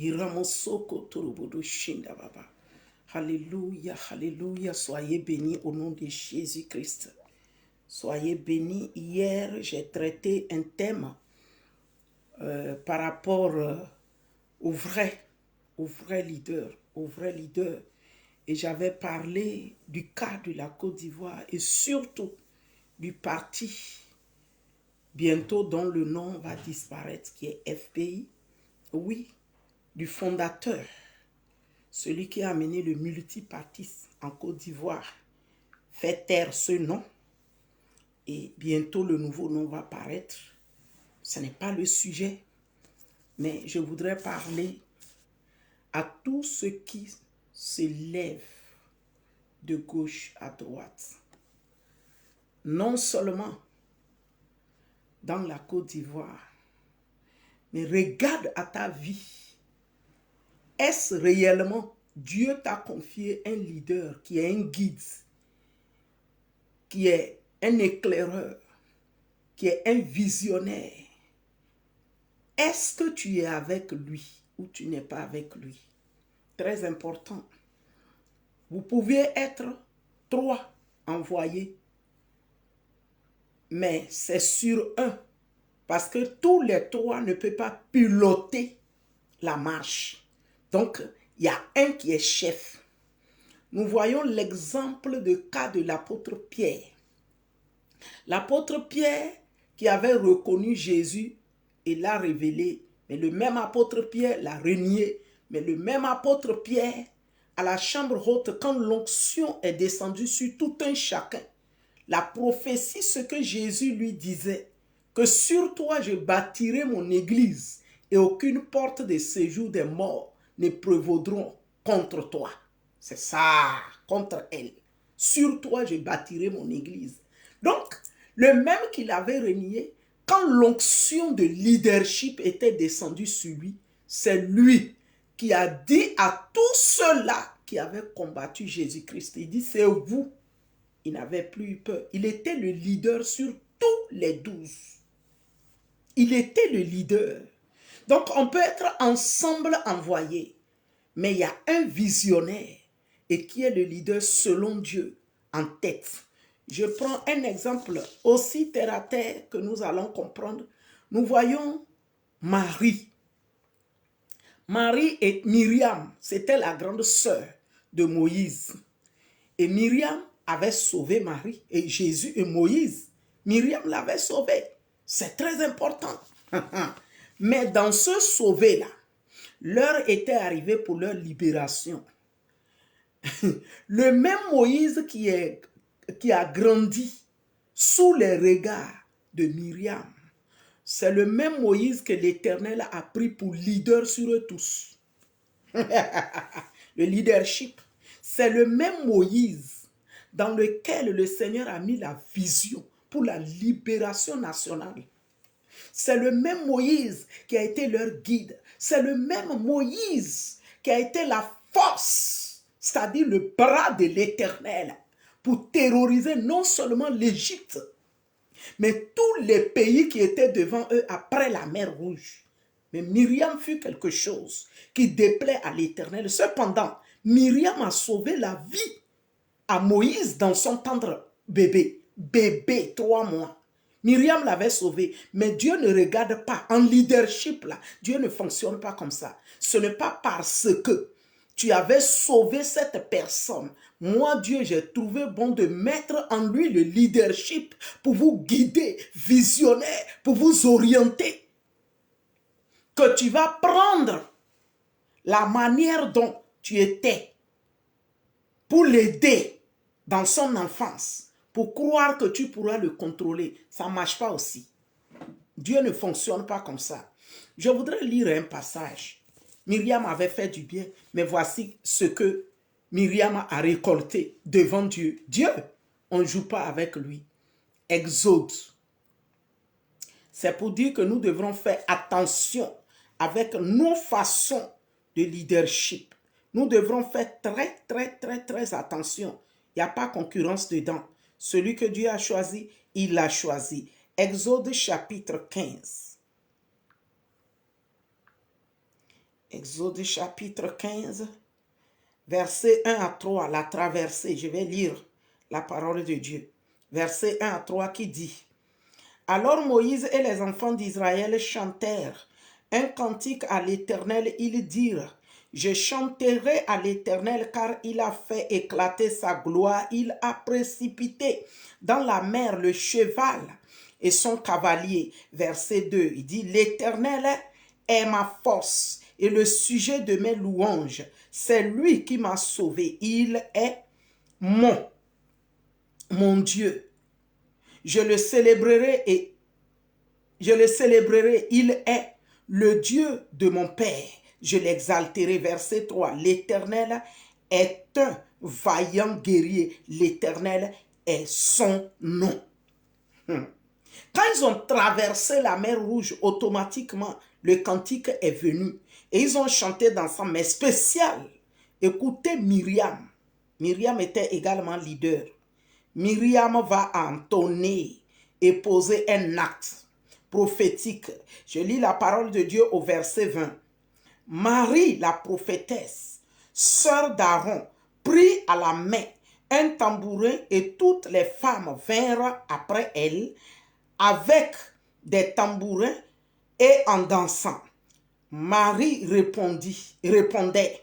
Iramosoko Torobodo Shinda Baba. Alléluia, alléluia. Soyez bénis au nom de Jésus-Christ. Soyez bénis. Hier, j'ai traité un thème par rapport au vrai leader, Et j'avais parlé du cas de la Côte d'Ivoire et surtout du parti bientôt dont le nom va disparaître, qui est FPI. Oui, du fondateur, celui qui a amené le multipartisme en Côte d'Ivoire, fait taire ce nom. Et bientôt le nouveau nom va paraître. Ce n'est pas le sujet, mais je voudrais parler à tous ceux qui se lèvent de gauche à droite. Non seulement dans la Côte d'Ivoire, mais regarde à ta vie. Est-ce réellement Dieu t'a confié un leader qui est un guide, qui est un éclaireur, qui est un visionnaire? Est-ce que tu es avec lui ou tu n'es pas avec lui? Très important. Vous pouvez être 3 envoyés, mais c'est sur un, parce que tous les 3 ne peuvent pas piloter la marche. Donc, il y a un qui est chef. Nous voyons l'exemple de cas de l'apôtre Pierre. L'apôtre Pierre qui avait reconnu Jésus et l'a révélé, mais le même apôtre Pierre l'a renié, mais le même apôtre Pierre, à la chambre haute, quand l'onction est descendue sur tout un chacun, la prophétie, ce que Jésus lui disait, que sur toi je bâtirai mon église et aucune porte de séjour des morts ne prévaudront contre toi. C'est ça, contre elle. Sur toi je bâtirai mon église. Donc, le même qu'il avait renié, quand l'onction de leadership était descendue sur lui, c'est lui qui a dit à tous ceux-là qui avaient combattu Jésus-Christ, il dit, c'est vous. Il n'avait plus eu peur. Il était le leader sur tous les 12. Il était le leader. Donc, on peut être ensemble envoyés, mais il y a un visionnaire et qui est le leader selon Dieu en tête. Je prends un exemple aussi terre à terre que nous allons comprendre. Nous voyons Marie. Marie et Myriam, c'était la grande sœur de Moïse. Et Myriam avait sauvé Marie et Jésus et Moïse. Myriam l'avait sauvé. C'est très important. Mais dans ce sauvé-là, l'heure était arrivée pour leur libération. Le même Moïse qui a grandi sous les regards de Myriam, c'est le même Moïse que l'Éternel a pris pour leader sur eux tous. Le leadership, c'est le même Moïse dans lequel le Seigneur a mis la vision pour la libération nationale. C'est le même Moïse qui a été leur guide. C'est le même Moïse qui a été la force, c'est-à-dire le bras de l'Éternel, pour terroriser non seulement l'Égypte, mais tous les pays qui étaient devant eux après la mer Rouge. Mais Myriam fut quelque chose qui déplaît à l'Éternel. Cependant, Myriam a sauvé la vie à Moïse dans son tendre bébé. Bébé, 3 mois. Myriam l'avait sauvé, mais Dieu ne regarde pas. En leadership, là, Dieu ne fonctionne pas comme ça. Ce n'est pas parce que tu avais sauvé cette personne. Moi, Dieu, j'ai trouvé bon de mettre en lui le leadership pour vous guider, visionnaire, pour vous orienter. Que tu vas prendre la manière dont tu étais pour l'aider dans son enfance, pour croire que tu pourras le contrôler. Ça ne marche pas aussi. Dieu ne fonctionne pas comme ça. Je voudrais lire un passage. Myriam avait fait du bien, mais voici ce que Myriam a récolté devant Dieu. Dieu, on ne joue pas avec lui. Exode. C'est pour dire que nous devrons faire attention avec nos façons de leadership. Nous devrons faire très attention. Il n'y a pas concurrence dedans. Celui que Dieu a choisi, il l'a choisi. Exode chapitre 15. Exode chapitre 15, versets 1 à 3, la traversée. Je vais lire la parole de Dieu. Verset 1 à 3 qui dit: Alors Moïse et les enfants d'Israël chantèrent un cantique à l'Éternel. Ils dirent: Je chanterai à l'Éternel car il a fait éclater sa gloire. Il a précipité dans la mer le cheval et son cavalier. Verset 2, il dit: L'Éternel est ma force et le sujet de mes louanges. C'est lui qui m'a sauvé. Il est mon Dieu. Je le célébrerai. Il est le Dieu de mon Père. Je l'exalterai. Verset 3. L'Éternel est un vaillant guerrier. L'Éternel est son nom. Quand ils ont traversé la mer Rouge, automatiquement, le cantique est venu. Et ils ont chanté d'ensemble, mais spécial. Écoutez Myriam. Myriam était également leader. Myriam va entonner et poser un acte prophétique. Je lis la parole de Dieu au verset 20. Marie, la prophétesse, sœur d'Aaron, prit à la main un tambourin et toutes les femmes vinrent après elle avec des tambourins et en dansant. Marie répondait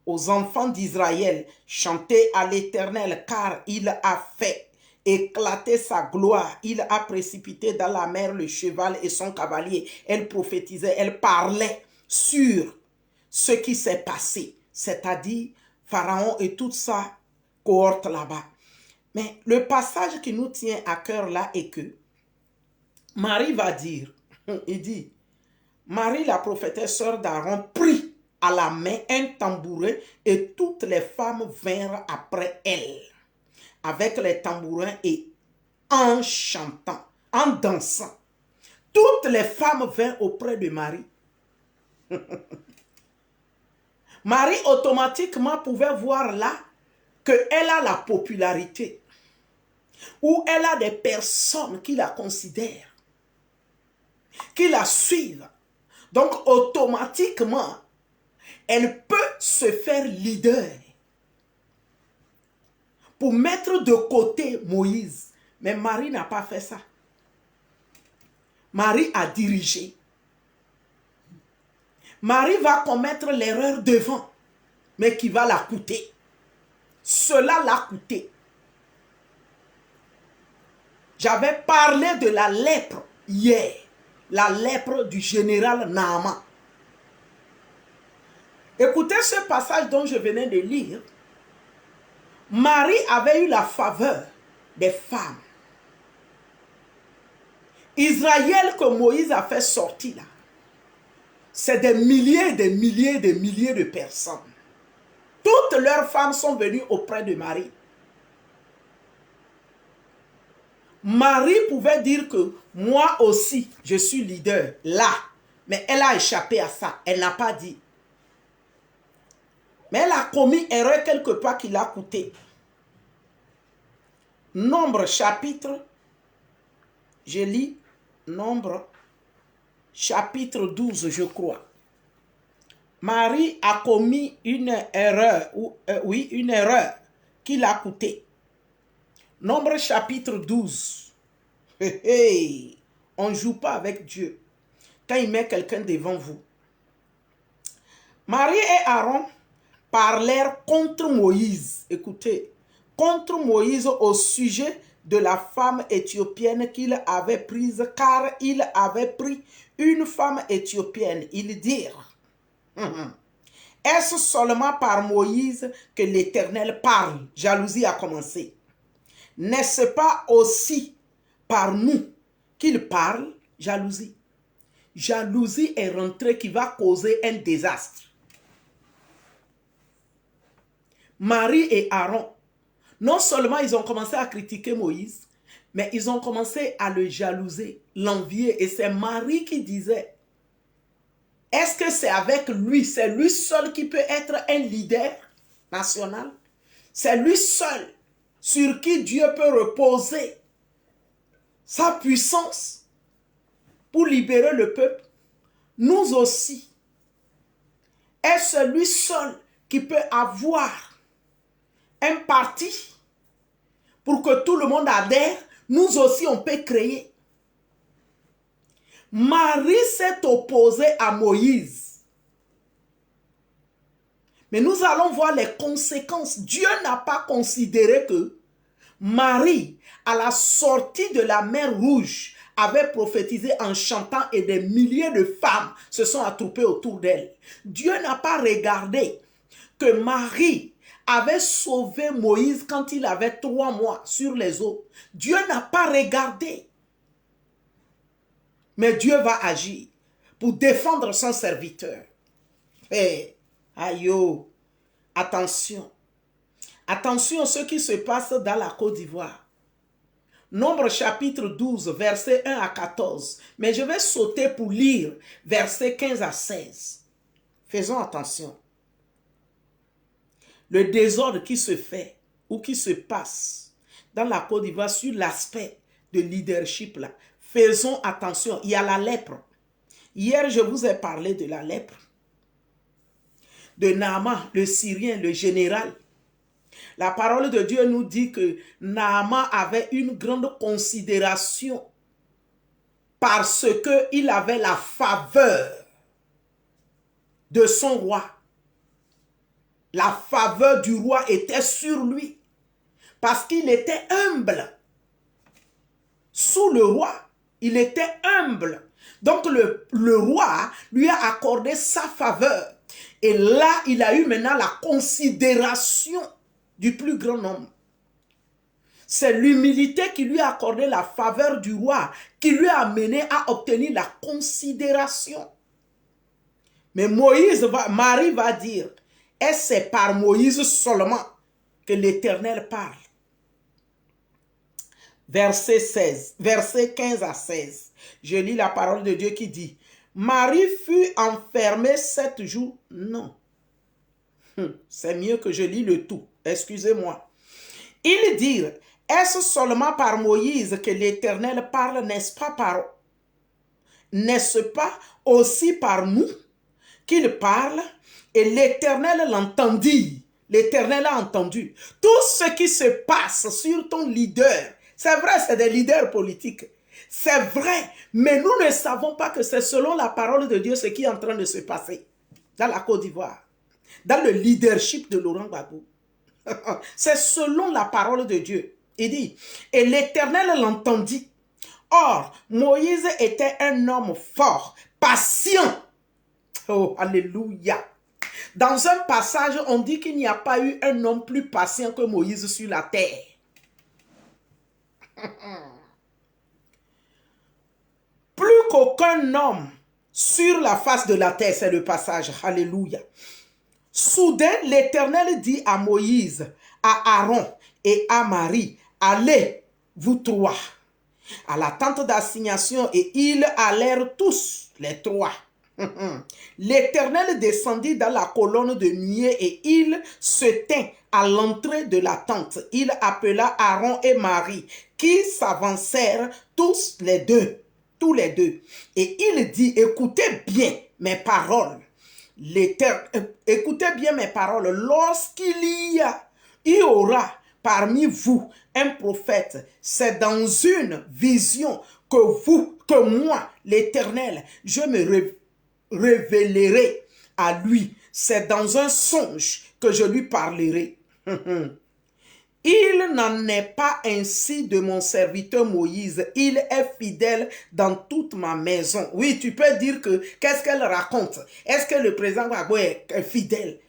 aux enfants d'Israël: Chantez à l'Éternel car il a fait éclater sa gloire. Il a précipité dans la mer le cheval et son cavalier. Elle prophétisait, elle parlait sur ce qui s'est passé, c'est-à-dire Pharaon et toute sa cohorte là-bas. Mais le passage qui nous tient à cœur là est que Marie va dire, il dit, Marie la prophétesse sœur d'Aaron prit à la main un tambourin et toutes les femmes vinrent après elle avec les tambourins et en chantant, en dansant. Toutes les femmes vinrent auprès de Marie. Marie automatiquement pouvait voir là qu'elle a la popularité ou elle a des personnes qui la considèrent, qui la suivent. Donc automatiquement, elle peut se faire leader pour mettre de côté Moïse. Mais Marie n'a pas fait ça. Marie a dirigé. Marie va commettre l'erreur devant, mais qui va la coûter. Cela l'a coûté. J'avais parlé de la lèpre hier. La lèpre du général Naaman. Écoutez ce passage dont je venais de lire. Marie avait eu la faveur des femmes. Israël que Moïse a fait sortir là, c'est des milliers, des milliers, des milliers de personnes. Toutes leurs femmes sont venues auprès de Marie. Marie pouvait dire que moi aussi, je suis leader là. Mais elle a échappé à ça. Elle n'a pas dit. Mais elle a commis erreur quelque part qui l'a coûté. Nombre chapitre, je lis Nombre chapitre 12, je crois. Marie a commis une erreur, une erreur qui l'a coûté. Nombre chapitre 12. On ne joue pas avec Dieu quand il met quelqu'un devant vous. Marie et Aaron parlèrent contre Moïse. Écoutez, contre Moïse au sujet de la femme éthiopienne qu'il avait prise, car il avait pris une femme éthiopienne. Ils dirent, est-ce seulement par Moïse que l'Éternel parle? Jalousie a commencé. N'est-ce pas aussi par nous qu'il parle? Jalousie. Jalousie est rentrée qui va causer un désastre. Marie et Aaron, non seulement ils ont commencé à critiquer Moïse, mais ils ont commencé à le jalouser, l'envier. Et c'est Marie qui disait, est-ce que c'est avec lui, c'est lui seul qui peut être un leader national? C'est lui seul sur qui Dieu peut reposer sa puissance pour libérer le peuple. Nous aussi, est celui seul qui peut avoir un parti pour que tout le monde adhère. Nous aussi, on peut créer. Marie s'est opposée à Moïse. Mais nous allons voir les conséquences. Dieu n'a pas considéré que Marie, à la sortie de la mer Rouge, avait prophétisé en chantant et des milliers de femmes se sont attroupées autour d'elle. Dieu n'a pas regardé que Marie avait sauvé Moïse quand il avait 3 mois sur les eaux. Dieu n'a pas regardé. Mais Dieu va agir pour défendre son serviteur. Hey, aïe, oh, attention. Attention à ce qui se passe dans la Côte d'Ivoire. Nombre chapitre 12, versets 1 à 14. Mais je vais sauter pour lire versets 15 à 16. Faisons attention. Le désordre qui se fait ou qui se passe dans la Côte d'Ivoire sur l'aspect de leadership là. Faisons attention. Il y a la lèpre. Hier, je vous ai parlé de la lèpre. De Naaman, le Syrien, le général. La parole de Dieu nous dit que Naaman avait une grande considération parce qu'il avait la faveur de son roi. La faveur du roi était sur lui parce qu'il était humble. Sous le roi, il était humble. Donc le roi lui a accordé sa faveur. Et là, il a eu maintenant la considération du plus grand nombre. C'est l'humilité qui lui a accordé la faveur du roi, qui lui a amené à obtenir la considération. Mais Marie va dire, et c'est par Moïse seulement que l'Éternel parle. Verset 16, verset 15 à 16. Je lis la parole de Dieu qui dit, Marie fut enfermée 7 jours. Non. C'est mieux que je lis le tout. Excusez-moi. Ils dirent, est-ce seulement par Moïse que l'Éternel parle, n'est-ce pas aussi par nous qu'il parle? Et l'Éternel l'entendit. L'Éternel a entendu. Tout ce qui se passe sur ton leader, c'est vrai, c'est des leaders politiques. C'est vrai, mais nous ne savons pas que c'est selon la parole de Dieu ce qui est en train de se passer dans la Côte d'Ivoire, dans le leadership de Laurent Gbagbo. C'est selon la parole de Dieu. Il dit, et l'Éternel l'entendit. Or, Moïse était un homme fort, patient. Oh, alléluia. Dans un passage, on dit qu'il n'y a pas eu un homme plus patient que Moïse sur la terre. Plus qu'aucun homme sur la face de la terre, c'est le passage. Alléluia. Soudain, l'Éternel dit à Moïse, à Aaron et à Marie, allez, vous trois, à la tente d'assignation, et ils allèrent tous, les trois. L'Éternel descendit dans la colonne de nuée et il se tint à l'entrée de la tente. Il appela Aaron et Marie qui s'avancèrent tous les deux. Et il dit, écoutez bien mes paroles. Écoutez bien mes paroles. Lorsqu'il y aura parmi vous un prophète, c'est dans une vision que moi, l'Éternel, je me révélerai à lui. C'est dans un songe que je lui parlerai. Il n'en est pas ainsi de mon serviteur Moïse. Il est fidèle dans toute ma maison. Oui, tu peux dire que, qu'est-ce qu'elle raconte? Est-ce que le président Gbagbo est fidèle?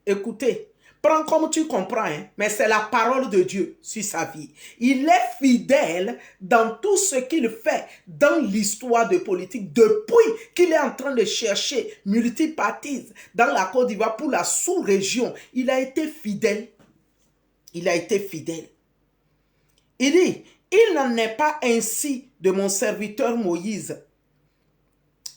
Écoutez, prends comme tu comprends, hein, mais c'est la parole de Dieu sur sa vie. Il est fidèle dans tout ce qu'il fait dans l'histoire de politique. Depuis qu'il est en train de chercher multipartisme dans la Côte d'Ivoire pour la sous-région, il a été fidèle. Il a été fidèle. Il dit, il n'en est pas ainsi de mon serviteur Moïse.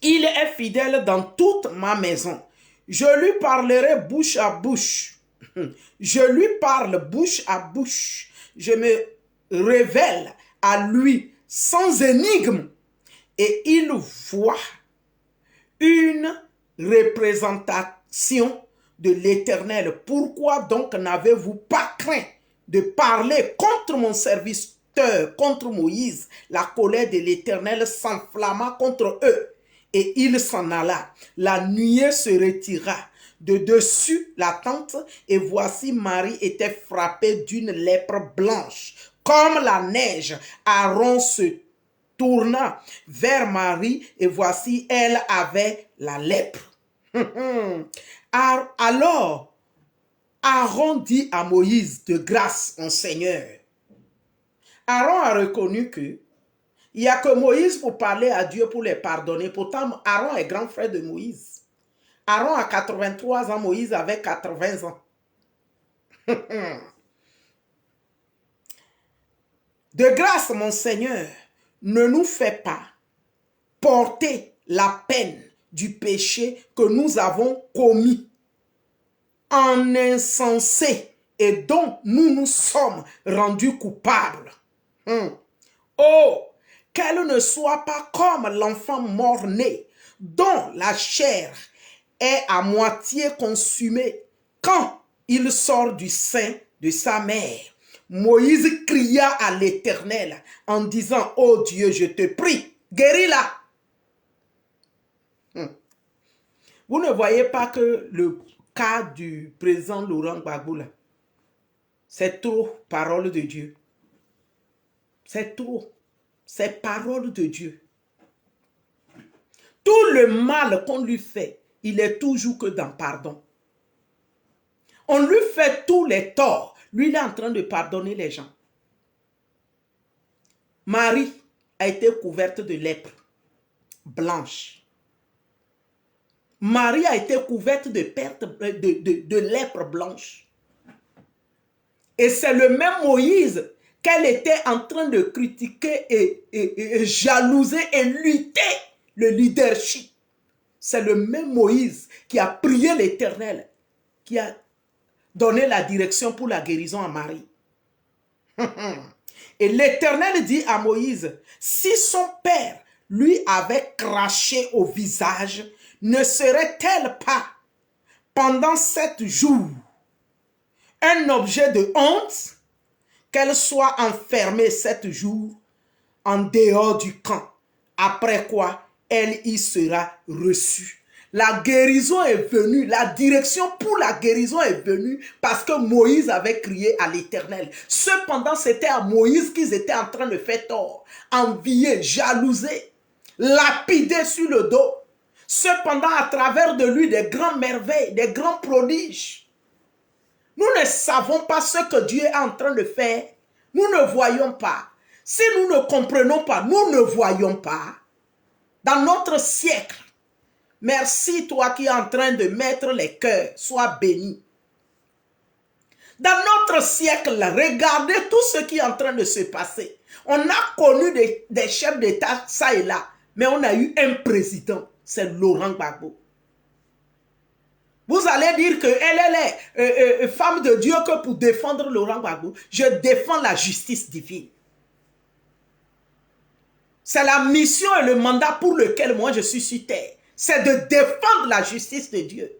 Il est fidèle dans toute ma maison. Je lui parlerai bouche à bouche. Je lui parle bouche à bouche. Je me révèle à lui sans énigme. Et il voit une représentation de l'Éternel. Pourquoi donc n'avez-vous pas craint de parler contre mon serviteur, contre Moïse? La colère de l'Éternel s'enflamma contre eux et il s'en alla. La nuée se retira de dessus la tente et voici Marie était frappée d'une lèpre blanche comme la neige. Aaron se tourna vers Marie et voici elle avait la lèpre. Alors Aaron dit à Moïse: de grâce, mon Seigneur. Aaron a reconnu que il n'y a que Moïse pour parler à Dieu, pour les pardonner. Pourtant, Aaron est grand frère de Moïse. Aaron a 83 ans, Moïse avait 80 ans. De grâce, mon Seigneur, ne nous fais pas porter la peine du péché que nous avons commis en insensé et dont nous nous sommes rendus coupables. Oh, qu'elle ne soit pas comme l'enfant mort-né dont la chair est à moitié consumée quand il sort du sein de sa mère. Moïse cria à l'Éternel en disant: ô Dieu, je te prie, guéris-la. Vous ne voyez pas que le cas du président Laurent Gbagbo, c'est trop parole de Dieu. C'est trop. C'est parole de Dieu. Tout le mal qu'on lui fait, il est toujours que dans pardon. On lui fait tous les torts. Lui, il est en train de pardonner les gens. Marie a été couverte de lèpre blanche. Marie a été couverte de lèpre blanche. Et c'est le même Moïse qu'elle était en train de critiquer et jalouser et lutter le leadership. C'est le même Moïse qui a prié l'Éternel, qui a donné la direction pour la guérison à Marie. Et l'Éternel dit à Moïse: si son père lui avait craché au visage, ne serait-elle pas, pendant 7 jours, un objet de honte, qu'elle soit enfermée 7 jours en dehors du camp, après quoi elle y sera reçue. La guérison est venue, la direction pour la guérison est venue parce que Moïse avait crié à l'Éternel. Cependant, c'était à Moïse qu'ils étaient en train de faire tort, envier, jalouser, lapider sur le dos. Cependant, à travers de lui, des grandes merveilles, des grands prodiges. Nous ne savons pas ce que Dieu est en train de faire. Nous ne voyons pas. Si nous ne comprenons pas, nous ne voyons pas. Dans notre siècle, merci toi qui es en train de mettre les cœurs, sois béni. Dans notre siècle, regardez tout ce qui est en train de se passer. On a connu des chefs d'État, ça et là, mais on a eu un président, c'est Laurent Gbagbo. Vous allez dire qu'elle est femme de Dieu que pour défendre Laurent Gbagbo. Je défends la justice divine. C'est la mission et le mandat pour lequel moi je suis sur terre. C'est de défendre la justice de Dieu.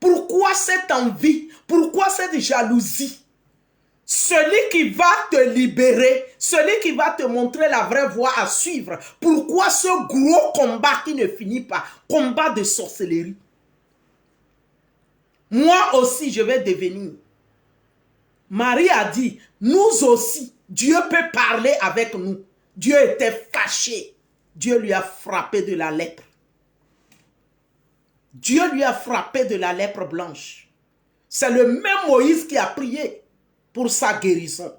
Pourquoi cette envie? Pourquoi cette jalousie? Celui qui va te libérer, celui qui va te montrer la vraie voie à suivre. Pourquoi ce gros combat qui ne finit pas? Combat de sorcellerie. Moi aussi, je vais devenir. Marie a dit, nous aussi, Dieu peut parler avec nous. Dieu était fâché. Dieu lui a frappé de la lèpre. Dieu lui a frappé de la lèpre blanche. C'est le même Moïse qui a prié pour sa guérison.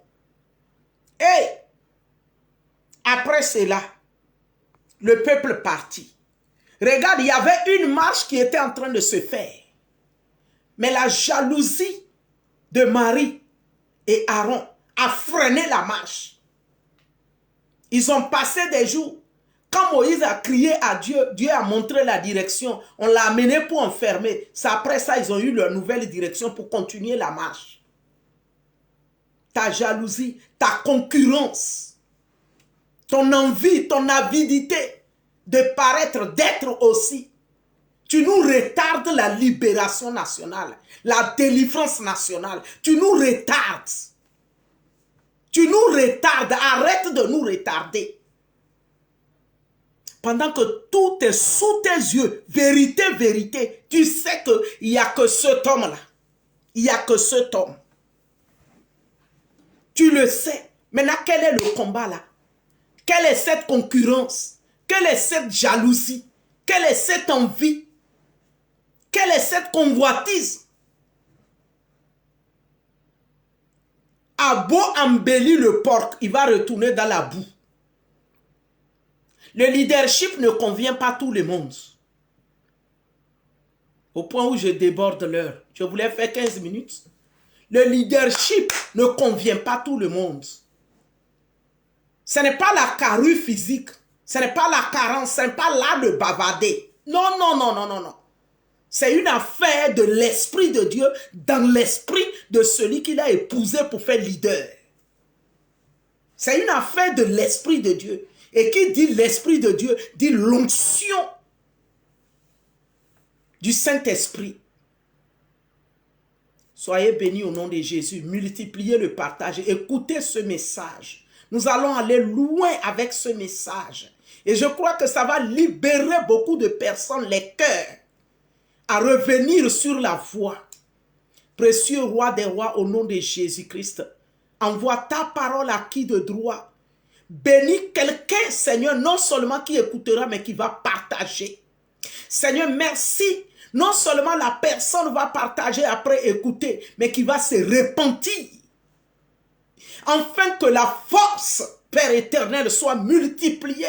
Et après cela, le peuple partit. Regarde, il y avait une marche qui était en train de se faire. Mais la jalousie de Marie et Aaron a freiné la marche. Ils ont passé des jours. Quand Moïse a crié à Dieu, Dieu a montré la direction. On l'a amené pour enfermer. C'est après ça ils ont eu leur nouvelle direction pour continuer la marche. Ta jalousie, ta concurrence, ton envie, ton avidité de paraître, d'être aussi. Tu nous retardes la libération nationale, la délivrance nationale. Tu nous retardes. Tu nous retardes. Arrête de nous retarder. Pendant que tout est sous tes yeux, vérité, vérité, tu sais qu'il n'y a que cet homme-là. Il n'y a que cet homme. Tu le sais. Maintenant, quel est le combat là? Quelle est cette concurrence? Quelle est cette jalousie? Quelle est cette envie? Quelle est cette convoitise? A beau embellir le porc, il va retourner dans la boue. Le leadership ne convient pas à tout le monde. Au point où je déborde l'heure. Je voulais faire 15 minutes. Le leadership ne convient pas à tout le monde. Ce n'est pas la carrure physique. Ce n'est pas la carence. Ce n'est pas là de bavarder. Non, non, non, non, non, non. C'est une affaire de l'Esprit de Dieu dans l'esprit de celui qu'il a épousé pour faire leader. C'est une affaire de l'Esprit de Dieu. Et qui dit l'Esprit de Dieu, dit l'onction du Saint-Esprit. Soyez bénis au nom de Jésus. Multipliez le partage. Écoutez ce message. Nous allons aller loin avec ce message. Et je crois que ça va libérer beaucoup de personnes, les cœurs, à revenir sur la voie. Précieux roi des rois, au nom de Jésus-Christ, envoie ta parole à qui de droit. Bénis quelqu'un, Seigneur, non seulement qui écoutera, mais qui va partager. Seigneur, merci. Non seulement la personne va partager après écouter, mais qui va se repentir. Afin que la force, Père éternel, soit multipliée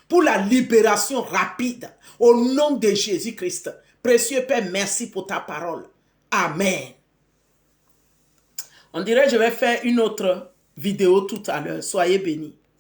pour la libération rapide. Au nom de Jésus-Christ. Précieux Père, merci pour ta parole. Amen. On dirait que je vais faire une autre vidéo tout à l'heure. Soyez bénis.